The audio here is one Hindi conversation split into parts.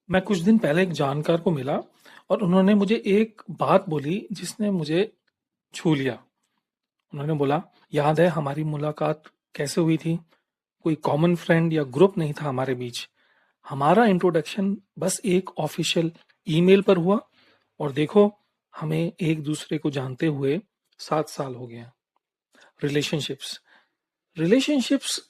मैं कुछ दिन पहले एक जानकार को मिला और उन्होंने मुझे एक बात बोली जिसने मुझे छू लिया। उन्होंने बोला, याद है हमारी मुलाकात कैसे हुई थी? कोई कॉमन फ्रेंड या ग्रुप नहीं था हमारे बीच। हमारा इंट्रोडक्शन बस एक ऑफिशियल ईमेल पर हुआ और देखो, हमें एक दूसरे को जानते हुए 7 साल हो गए हैं। रिलेशनशिप्स रिलेशनशिप्स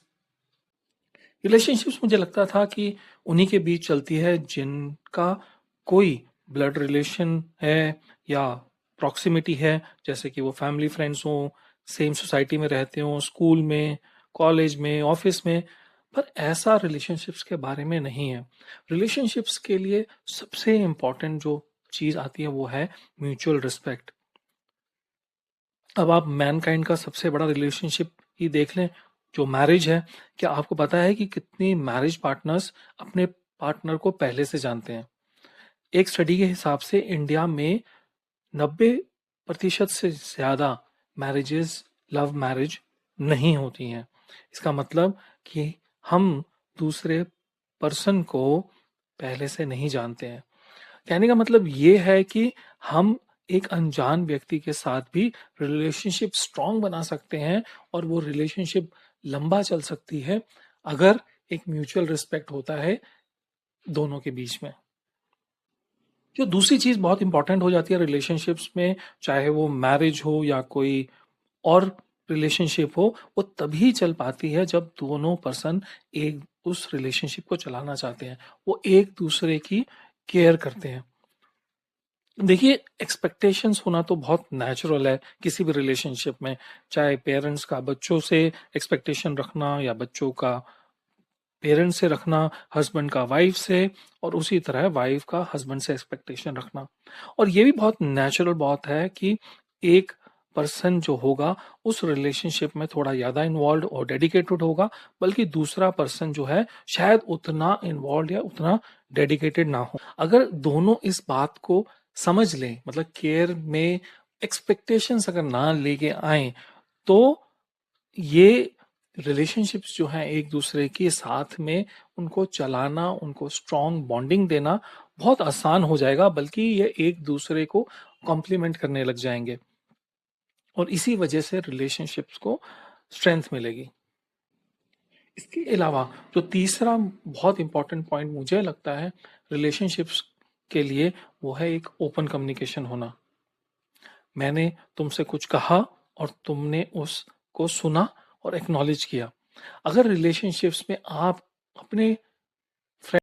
रिलेशनशिप्स मुझे लगता था कि उन्हीं के बीच चलती है जिनका कोई ब्लड रिलेशन है या प्रॉक्सिमिटी है, जैसे कि वो फैमिली फ्रेंड्स हों, सेम सोसाइटी में रहते हों, स्कूल में, कॉलेज में, ऑफिस में। पर ऐसा रिलेशनशिप्स के बारे में नहीं है। रिलेशनशिप्स के लिए सबसे इम्पोर्टेंट जो चीज़ आती है वो है म्यूचुअल रिस्पेक्ट। अब आप मैनकाइंड का सबसे बड़ा रिलेशनशिप ही देख लें, जो मैरिज है। क्या आपको पता है कि कितनी मैरिज पार्टनर्स अपने पार्टनर को पहले से जानते हैं? एक स्टडी के हिसाब से इंडिया में 90% से ज़्यादा मैरिजेस लव मैरिज नहीं होती हैं। इसका मतलब कि हम दूसरे पर्सन को पहले से नहीं जानते हैं। कहने का मतलब ये है कि हम एक अनजान व्यक्ति के साथ भी रिलेशनशिप स्ट्रांग बना सकते हैं और वो रिलेशनशिप लंबा चल सकती है अगर एक म्यूचुअल रिस्पेक्ट होता है दोनों के बीच में। जो दूसरी चीज बहुत इंपॉर्टेंट हो जाती है रिलेशनशिप्स में, चाहे वो मैरिज हो या कोई और रिलेशनशिप हो, वो तभी चल पाती है जब दोनों पर्सन एक उस रिलेशनशिप को चलाना चाहते हैं, वो एक दूसरे की केयर करते हैं। देखिए, एक्सपेक्टेशंस होना तो बहुत नेचुरल है किसी भी रिलेशनशिप में। चाहे पेरेंट्स का बच्चों से एक्सपेक्टेशन रखना या बच्चों का पेरेंट्स से रखना, हस्बैंड का वाइफ से, और उसी तरह वाइफ का हस्बैंड से एक्सपेक्टेशन रखना। और ये भी बहुत नेचुरल बात है कि एक पर्सन जो होगा उस रिलेशनशिप में थोड़ा ज़्यादा इन्वॉल्व और डेडिकेटेड होगा, बल्कि दूसरा पर्सन जो है शायद उतना इन्वॉल्व या उतना डेडिकेटेड ना हो। अगर दोनों इस बात को समझ लें, मतलब केयर में एक्सपेक्टेशंस अगर ना लेके आए, तो ये रिलेशनशिप्स जो हैं एक दूसरे के साथ में उनको चलाना, उनको स्ट्रॉन्ग बॉन्डिंग देना बहुत आसान हो जाएगा, बल्कि ये एक दूसरे को कॉम्प्लीमेंट करने लग जाएंगे और इसी वजह से रिलेशनशिप्स को स्ट्रेंथ मिलेगी। इसके अलावा जो तीसरा बहुत इंपॉर्टेंट पॉइंट मुझे लगता है रिलेशनशिप्स के लिए, वो है एक ओपन कम्युनिकेशन होना। मैंने तुमसे कुछ कहा और तुमने उसको सुना और एक्नॉलेज किया। अगर रिलेशनशिप्स में आप अपने